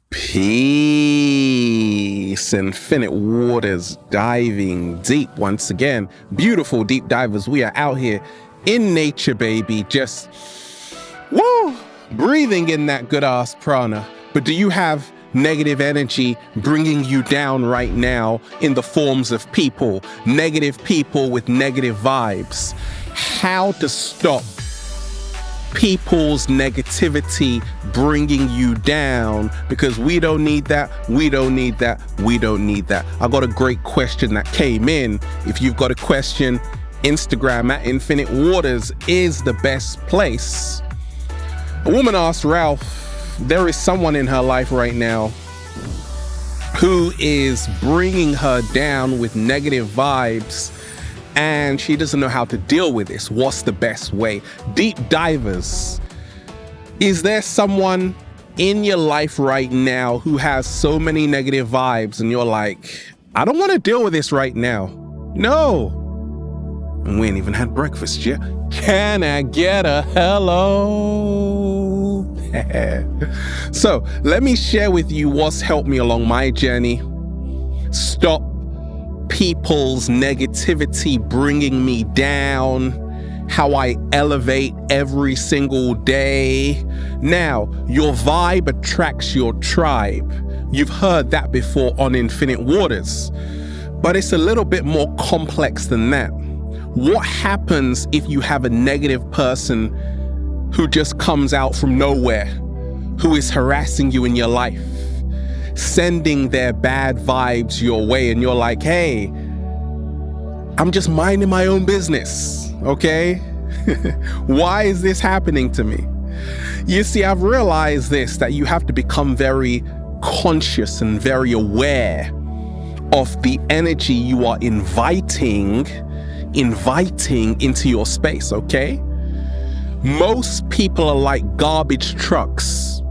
Peace, infinite waters, diving deep once again. Beautiful deep divers, we are out here in nature, baby, just, breathing in that good ass prana. But do you have negative energy bringing you down right now in the forms of people, negative people with negative vibes? How to stop people's negativity bringing you down, because we don't need that, we don't need that, we don't need that. I got a great question that came in. If you've got a question, Instagram at Infinite Waters is the best place. A woman asked Ralph, there is someone in her life right now who is bringing her down with negative vibes, and she doesn't know how to deal with this. What's the best way? Deep divers, is there someone in your life right now who has so many negative vibes and you're like, I don't want to deal with this right now? No. And we ain't even had breakfast yet. Can I get a hello? So let me share with you what's helped me along my journey. Stop people's negativity bringing me down, how I elevate every single day. Now, your vibe attracts your tribe. You've heard that before on Infinite Waters, but it's a little bit more complex than that. What happens if you have a negative person who just comes out from nowhere, who is harassing you in your life, sending their bad vibes your way, and you're like, hey, I'm just minding my own business, okay? Why is this happening to me? You see, I've realized this, that you have to become very conscious and very aware of the energy you are inviting into your space, okay? Most people are like garbage trucks,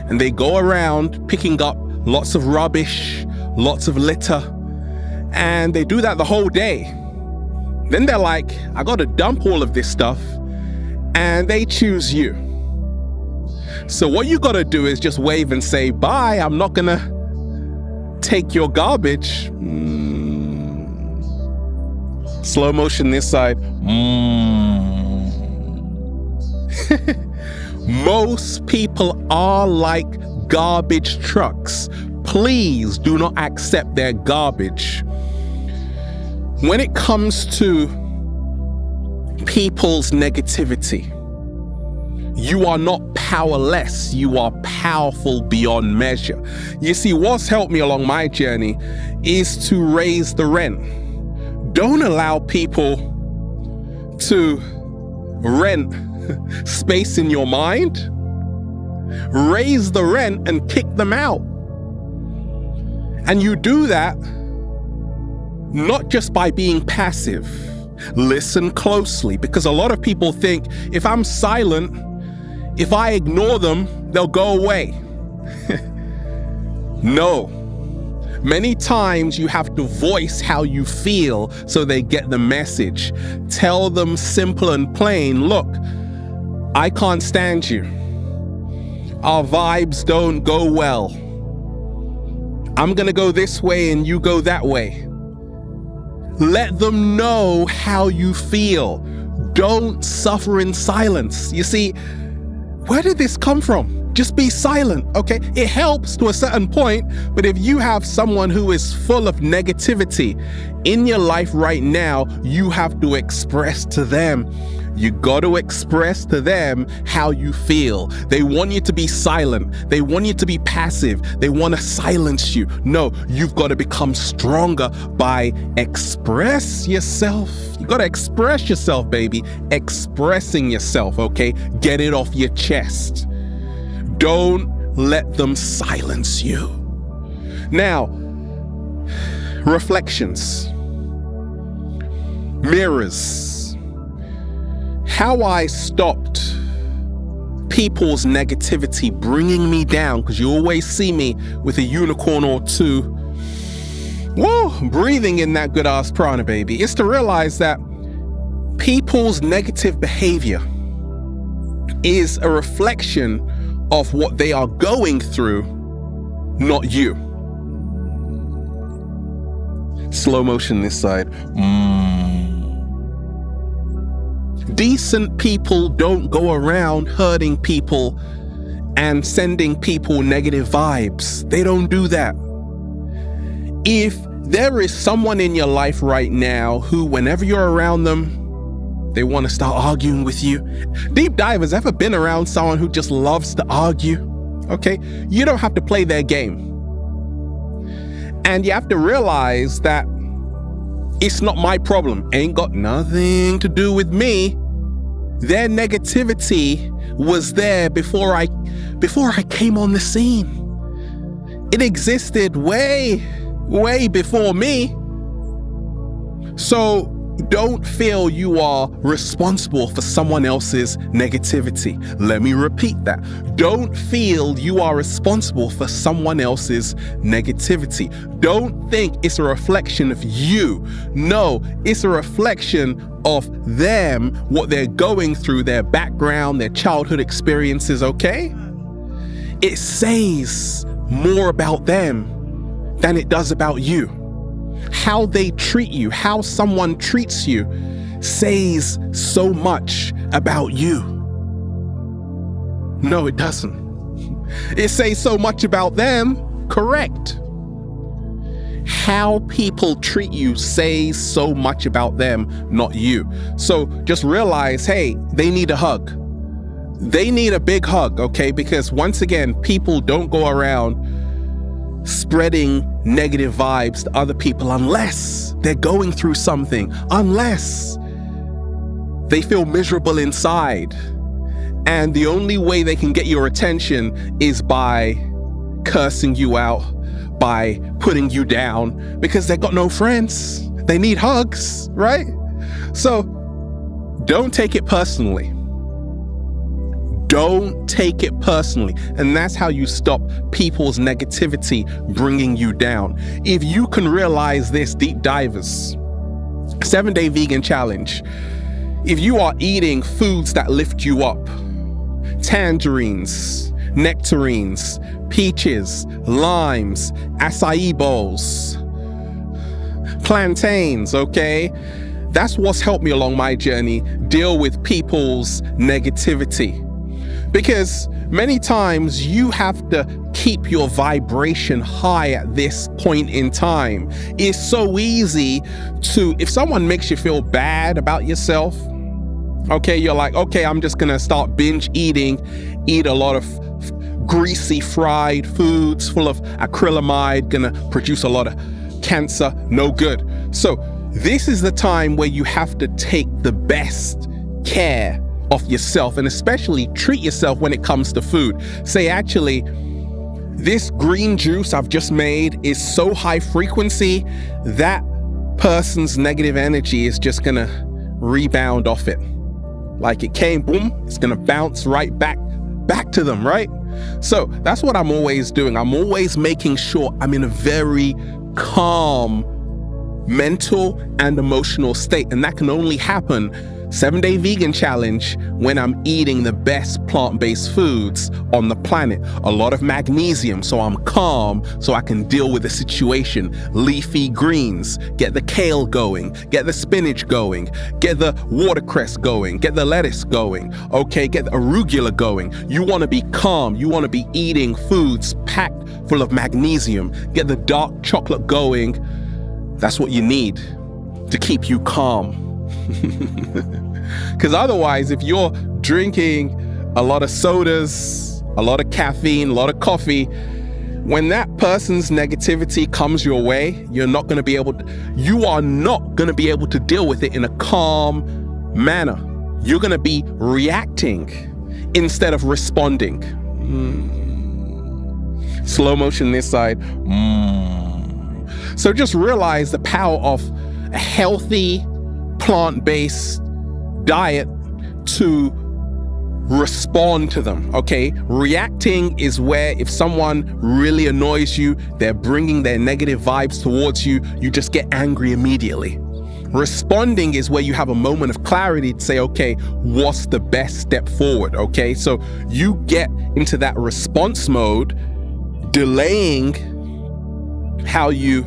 and they go around picking up lots of rubbish, lots of litter, and they do that the whole day. Then they're like, I gotta dump all of this stuff, and they choose you. So what you gotta do is just wave and say, bye, I'm not gonna take your garbage. Slow motion this side. Most people are like garbage trucks. Please do not accept their garbage. When it comes to people's negativity, you are not powerless, you are powerful beyond measure. You see, what's helped me along my journey is to raise the rent. Don't allow people to rent space in your mind. Raise the rent and kick them out. And you do that not just by being passive. Listen closely, because a lot of people think if I'm silent, if I ignore them, they'll go away. No. Many times you have to voice how you feel so they get the message. Tell them simple and plain, look, I can't stand you. Our vibes don't go well. I'm gonna go this way and you go that way. Let them know how you feel. Don't suffer in silence. You see, where did this come from? Just be silent, okay? It helps to a certain point, but if you have someone who is full of negativity in your life right now, you have to express to them. You got to express to them how you feel. They want you to be silent. They want you to be passive. They want to silence you. No, you've got to become stronger by express yourself. You got to express yourself, baby. Expressing yourself, okay? Get it off your chest. Don't let them silence you. Now, reflections, mirrors. How I stopped people's negativity bringing me down, because you always see me with a unicorn or two, breathing in that good ass prana, baby, is to realize that people's negative behavior is a reflection of what they are going through not you. Slow motion this side. Decent people don't go around hurting people and sending people negative vibes. They don't do that. If there is someone in your life right now who, whenever you're around them, they want to start arguing with you. Deep divers, ever been around someone who just loves to argue? Okay, you don't have to play their game. And you have to realize that it's not my problem. Ain't got nothing to do with me. Their negativity was there before I came on the scene. It existed way before me. So don't feel you are responsible for someone else's negativity. Let me repeat that. Don't feel you are responsible for someone else's negativity. Don't think it's a reflection of you. No, it's a reflection of them, what they're going through, their background, their childhood experiences, okay? It says more about them than it does about you. How they treat you, how someone treats you, says so much about you. No, it doesn't. It says so much about them, correct. How people treat you says so much about them, not you. So just realize, hey, they need a hug. They need a big hug, okay? Because once again, people don't go around spreading negative vibes to other people unless they're going through something, unless they feel miserable inside. And the only way they can get your attention is by cursing you out, by putting you down, because they've got no friends. They need hugs, right? So don't take it personally. Don't take it personally. And that's how you stop people's negativity bringing you down. If you can realize this, deep divers, 7-day vegan challenge. If you are eating foods that lift you up, tangerines, nectarines, peaches, limes, acai bowls, plantains, okay? That's what's helped me along my journey deal with people's negativity. Because many times you have to keep your vibration high at this point in time. It's so easy to, if someone makes you feel bad about yourself, okay, you're like, okay, I'm just gonna start binge eating, eat a lot of greasy fried foods full of acrylamide, gonna produce a lot of cancer, no good. So this is the time where you have to take the best care of yourself, and especially treat yourself when it comes to food. Say, actually, this green juice I've just made is so high frequency, that person's negative energy is just gonna rebound off it. Like it came, boom, it's gonna bounce right back to them, right? So that's what I'm always doing. I'm always making sure I'm in a very calm mental and emotional state, and that can only happen 7-day vegan challenge when I'm eating the best plant-based foods on the planet. A lot of magnesium, so I'm calm, so I can deal with the situation. Leafy greens, get the kale going, get the spinach going, get the watercress going, get the lettuce going, okay, get the arugula going. You want to be calm, you want to be eating foods packed full of magnesium, get the dark chocolate going. That's what you need to keep you calm. Because otherwise, if you're drinking a lot of sodas, a lot of caffeine, a lot of coffee, when that person's negativity comes your way, you are not going to be able to deal with it in a calm manner. You're going to be reacting instead of responding. Slow motion this side. So just realize the power of a healthy, plant-based diet to respond to them, okay? Reacting is where if someone really annoys you, they're bringing their negative vibes towards you, you just get angry immediately. Responding is where you have a moment of clarity to say, okay, what's the best step forward, okay? So you get into that response mode, delaying how you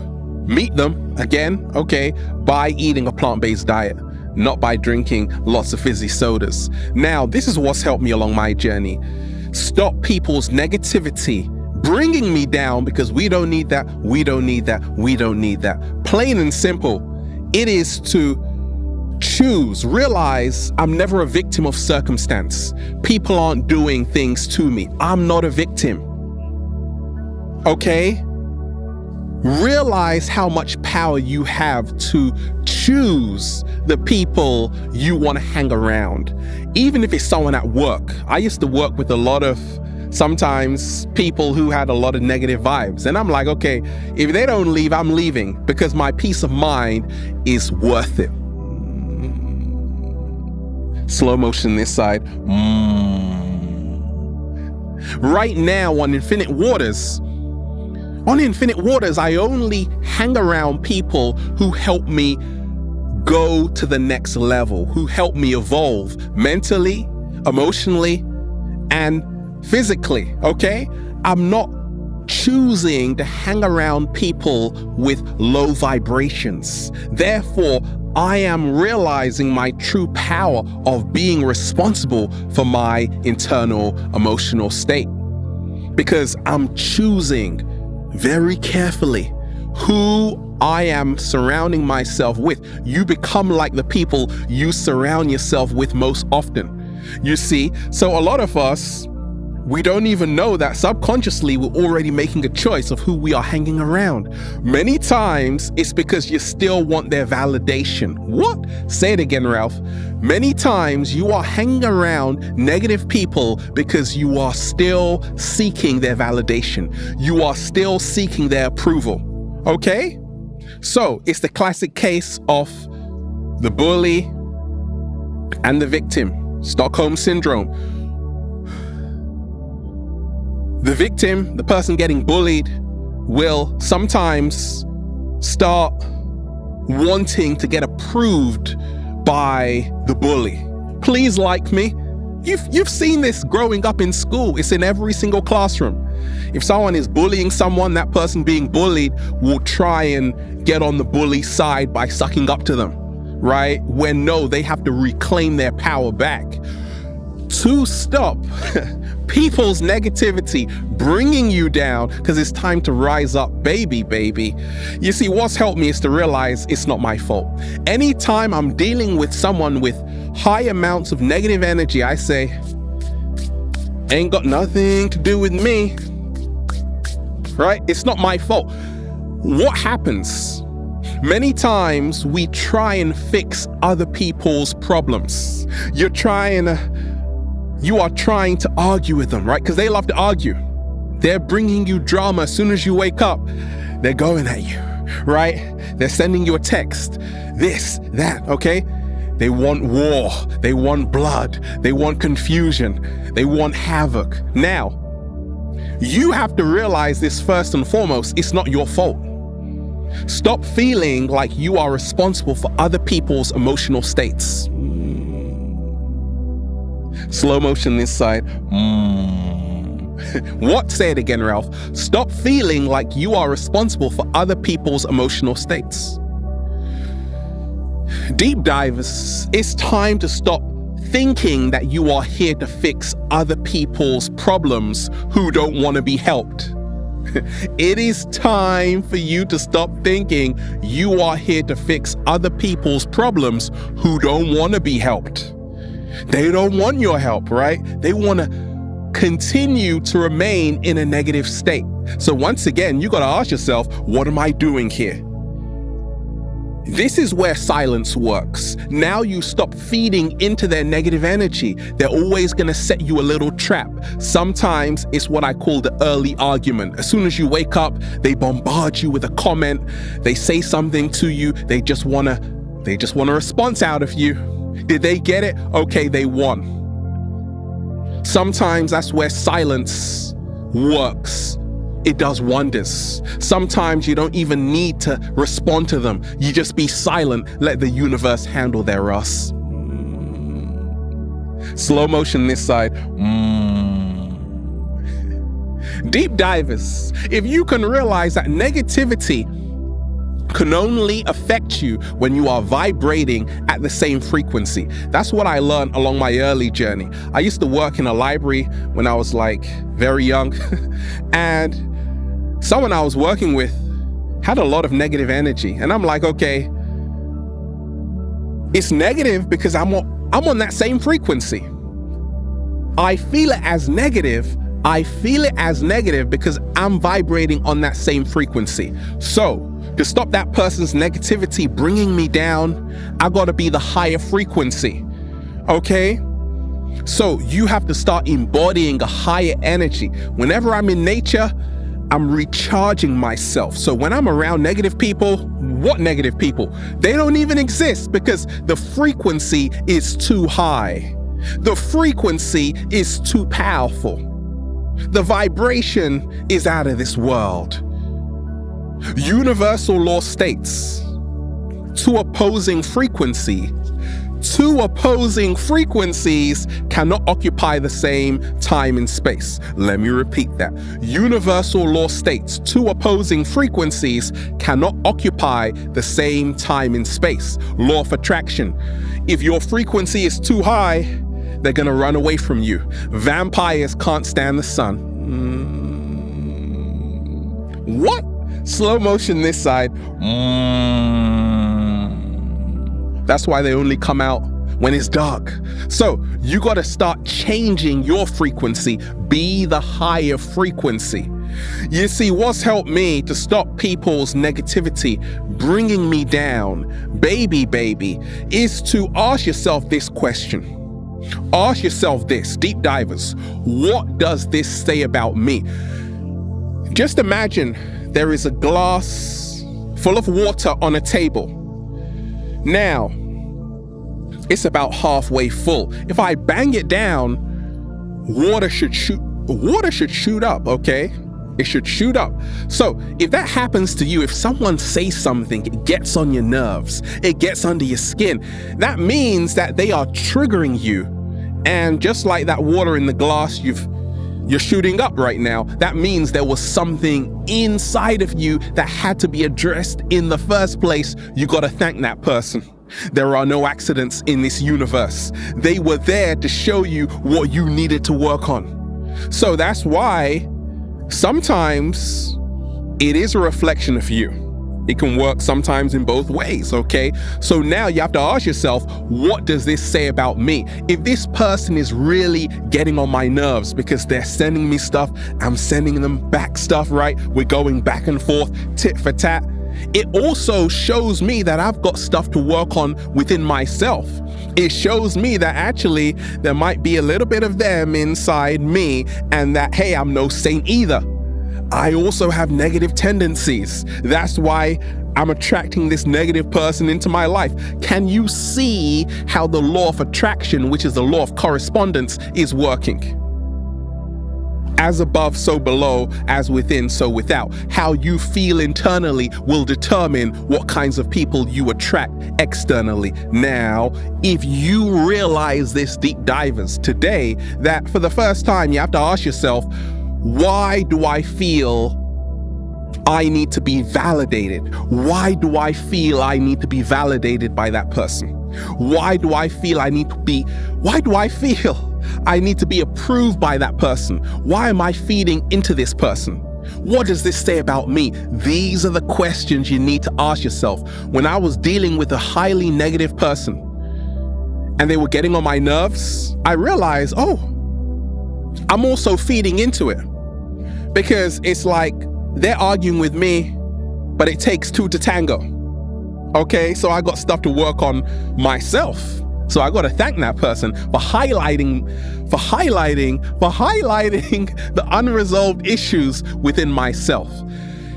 meet them, again, okay, by eating a plant-based diet, not by drinking lots of fizzy sodas. Now, this is what's helped me along my journey. Stop people's negativity bringing me down because we don't need that, we don't need that, we don't need that. Plain and simple, it is to choose, realize I'm never a victim of circumstance. People aren't doing things to me. I'm not a victim. Okay? Realize how much power you have to choose the people you want to hang around. Even if it's someone at work. I used to work with a lot of sometimes people who had a lot of negative vibes. And I'm like, okay, if they don't leave, I'm leaving because my peace of mind is worth it. Slow motion this side. Right now on Infinite Waters, I only hang around people who help me go to the next level, who help me evolve mentally, emotionally, and physically, okay? I'm not choosing to hang around people with low vibrations. Therefore, I am realizing my true power of being responsible for my internal emotional state. Because I'm choosing very carefully who I am surrounding myself with. You become like the people you surround yourself with most often. You see, so a lot of us, we don't even know that subconsciously we're already making a choice of who we are hanging around. Many times it's because you still want their validation. What? Say it again, Ralph. Many times you are hanging around negative people because you are still seeking their validation. You are still seeking their approval. Okay? So it's the classic case of the bully and the victim. Stockholm Syndrome. The victim, the person getting bullied, will sometimes start wanting to get approved by the bully. Please like me. You've seen this growing up in school. It's in every single classroom. If someone is bullying someone, that person being bullied will try and get on the bully's side by sucking up to them, right? When no, they have to reclaim their power back. To stop people's negativity bringing you down because it's time to rise up, baby. You see, what's helped me is to realize it's not my fault. Anytime I'm dealing with someone with high amounts of negative energy, I say, ain't got nothing to do with me, right? It's not my fault. What happens? Many times we try and fix other people's problems. You are trying to argue with them, right? Because they love to argue. They're bringing you drama as soon as you wake up. They're going at you, right? They're sending you a text, this, that, okay? They want war. They want blood. They want confusion. They want havoc. Now, you have to realize this first and foremost, it's not your fault. Stop feeling like you are responsible for other people's emotional states. Slow motion this side. What? Say it again, Ralph. Stop feeling like you are responsible for other people's emotional states. Deep divers, it's time to stop thinking that you are here to fix other people's problems who don't want to be helped. It is time for you to stop thinking you are here to fix other people's problems who don't want to be helped. They don't want your help, right? They want to continue to remain in a negative state. So once again, you got to ask yourself, what am I doing here? This is where silence works. Now you stop feeding into their negative energy. They're always going to set you a little trap. Sometimes it's what I call the early argument. As soon as you wake up, they bombard you with a comment. They say something to you. They just want a response out of you. Did they get it? Okay, they won. Sometimes that's where silence works. It does wonders. Sometimes you don't even need to respond to them. You just be silent. Let the universe handle their us. Slow motion this side. Deep divers, if you can realize that negativity can only affect you when you are vibrating at the same frequency. That's what I learned along my early journey. I used to work in a library when I was like very young, and someone I was working with had a lot of negative energy. And I'm like, okay, it's negative because I'm on that same frequency. I feel it as negative. I feel it as negative because I'm vibrating on that same frequency. So to stop that person's negativity bringing me down, I gotta be the higher frequency, okay? So you have to start embodying a higher energy. Whenever I'm in nature, I'm recharging myself. So when I'm around negative people, what negative people? They don't even exist because the frequency is too high. The frequency is too powerful. The vibration is out of this world. Universal law states two opposing frequencies cannot occupy the same time and space. Let me repeat that. Universal law states two opposing frequencies cannot occupy the same time and space. Law of attraction. If your frequency is too high, they're gonna run away from you. Vampires can't stand the sun. What? Slow motion this side. That's why they only come out when it's dark. So you gotta start changing your frequency. Be the higher frequency. You see, what's helped me to stop people's negativity bringing me down, baby, is to ask yourself this question. Ask yourself this, deep divers, what does this say about me? Just imagine there is a glass full of water on a table. Now, it's about halfway full. If I bang it down, water should shoot up, okay? It should shoot up. So if that happens to you, if someone says something, it gets on your nerves, it gets under your skin, that means that they are triggering you. And just like that water in the glass, you're shooting up right now. That means there was something inside of you that had to be addressed in the first place. You got to thank that person. There are no accidents in this universe. They were there to show you what you needed to work on. So that's why sometimes it is a reflection of you. It can work sometimes in both ways, okay? So now you have to ask yourself, what does this say about me? If this person is really getting on my nerves because they're sending me stuff, I'm sending them back stuff, right? We're going back and forth, tit for tat. It also shows me that I've got stuff to work on within myself. It shows me that actually there might be a little bit of them inside me, and that, hey, I'm no saint either. I also have negative tendencies. That's why I'm attracting this negative person into my life. Can you see how the law of attraction, which is the law of correspondence, is working? As above, so below, as within, so without. How you feel internally will determine what kinds of people you attract externally. Now, if you realize this, deep divers, today, that for the first time you have to ask yourself, why do I feel I need to be validated? Why do I feel I need to be validated by that person? Why do I feel I need to be approved by that person? Why am I feeding into this person? What does this say about me? These are the questions you need to ask yourself. When I was dealing with a highly negative person and they were getting on my nerves, I realized, oh, I'm also feeding into it. Because it's like they're arguing with me, but it takes two to tango. Okay, so I got stuff to work on myself. So I got to thank that person for highlighting the unresolved issues within myself.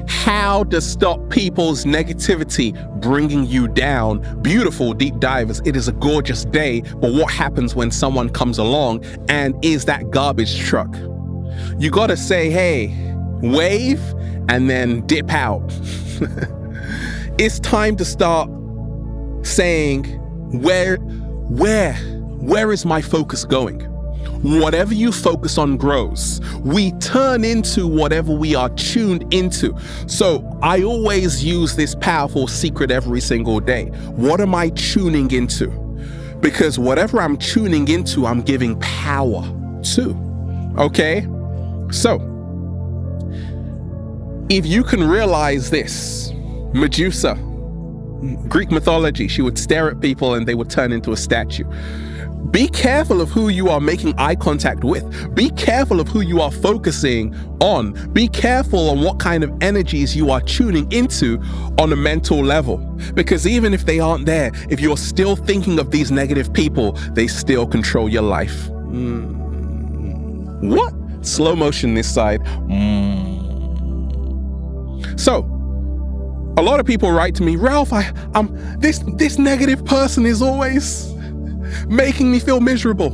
How to stop people's negativity bringing you down. Beautiful deep divers. It is a gorgeous day, but what happens when someone comes along and is that garbage truck? You got to say, hey, wave, and then dip out. It's time to start saying, where is my focus going? Whatever you focus on grows. We turn into whatever we are tuned into. So I always use this powerful secret every single day. What am I tuning into? Because whatever I'm tuning into, I'm giving power to. Okay? So, if you can realize this, Medusa, Greek mythology, she would stare at people and they would turn into a statue. Be careful of who you are making eye contact with. Be careful of who you are focusing on. Be careful on what kind of energies you are tuning into on a mental level. Because even if they aren't there, if you're still thinking of these negative people, they still control your life. What? Slow motion this side. So, a lot of people write to me, Ralph, this negative person is always making me feel miserable.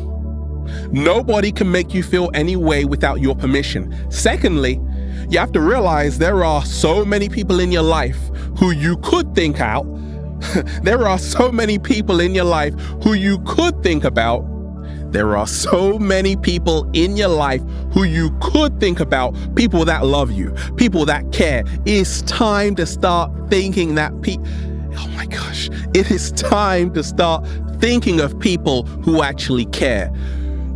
Nobody can make you feel any way without your permission. Secondly, you have to realize there are so many people in your life who you could think out. There are so many people in your life who you could think about. There are so many people in your life who you could think about, people that love you, people that care. It's time to start thinking that oh my gosh, it is time to start thinking of people who actually care.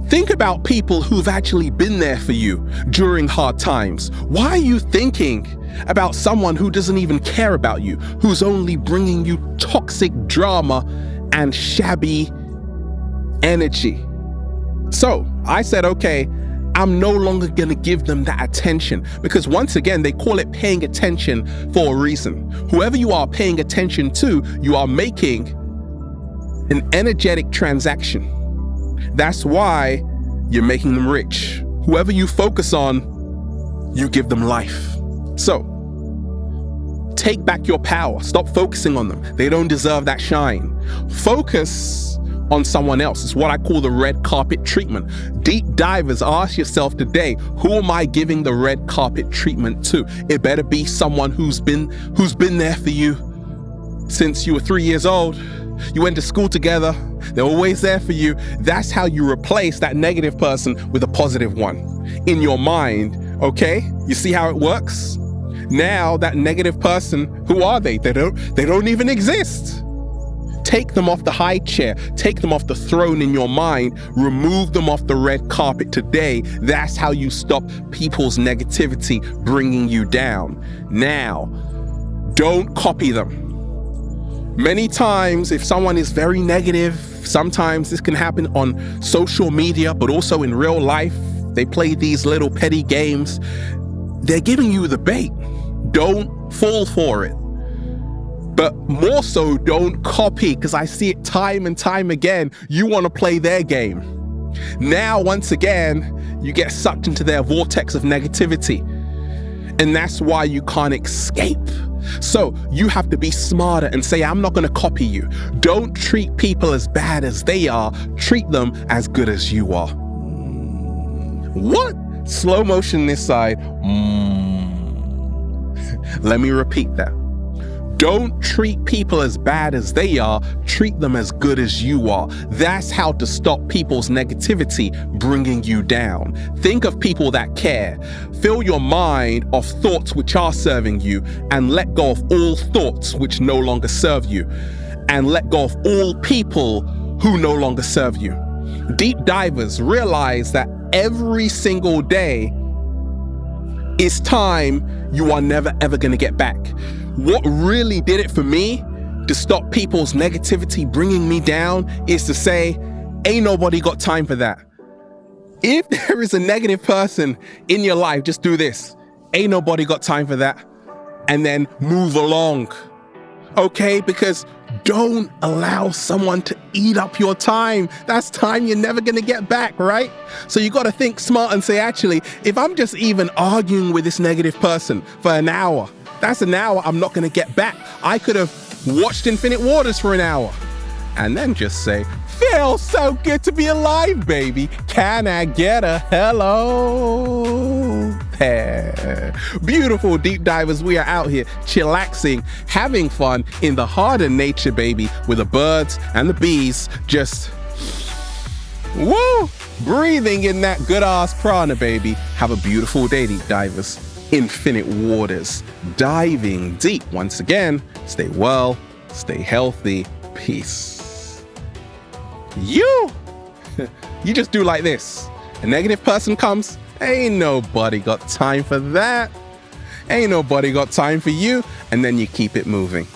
Think about people who've actually been there for you during hard times. Why are you thinking about someone who doesn't even care about you, who's only bringing you toxic drama and shabby energy? So I said, okay, I'm no longer going to give them that attention, because once again, they call it paying attention for a reason. Whoever you are paying attention to, you are making an energetic transaction. That's why you're making them rich. Whoever you focus on, you give them life. So take back your power. Stop focusing on them. They don't deserve that shine. Focus on someone else. It's what I call the red carpet treatment. Deep divers, ask yourself today, who am I giving the red carpet treatment to? It better be someone who's been there for you since you were 3 years old. You went to school together. They're always there for you. That's how you replace that negative person with a positive one in your mind. Okay? You see how it works? Now that negative person, who are they? They don't even exist. Take them off the high chair. Take them off the throne in your mind. Remove them off the red carpet today. That's how you stop people's negativity bringing you down. Now, don't copy them. Many times, if someone is very negative, sometimes this can happen on social media, but also in real life. They play these little petty games. They're giving you the bait. Don't fall for it. But more so, don't copy, because I see it time and time again. You want to play their game. Now, once again, you get sucked into their vortex of negativity. And that's why you can't escape. So you have to be smarter and say, I'm not going to copy you. Don't treat people as bad as they are. Treat them as good as you are. What? Slow motion this side. Let me repeat that. Don't treat people as bad as they are. Treat them as good as you are. That's how to stop people's negativity bringing you down. Think of people that care. Fill your mind of thoughts which are serving you, and let go of all thoughts which no longer serve you. And let go of all people who no longer serve you. Deep divers realize that every single day is time you are never ever going to get back. What really did it for me to stop people's negativity bringing me down is to say, ain't nobody got time for that. If there is a negative person in your life, just do this. Ain't nobody got time for that. And then move along. Okay? Because don't allow someone to eat up your time. That's time you're never going to get back, right? So you got to think smart and say, actually, if I'm just even arguing with this negative person for an hour, that's an hour I'm not going to get back. I could have watched Infinite Waters for an hour and then just say, feels so good to be alive, baby. Can I get a hello? There. Beautiful deep divers, we are out here chillaxing, having fun in the harder nature, baby, with the birds and the bees. Just, woo! breathing in that good ass prana, baby. Have a beautiful day, deep divers. Infinite waters, diving deep. Once again, stay well, stay healthy, peace. You just do like this. A negative person comes, ain't nobody got time for that. Ain't nobody got time for you. And then you keep it moving.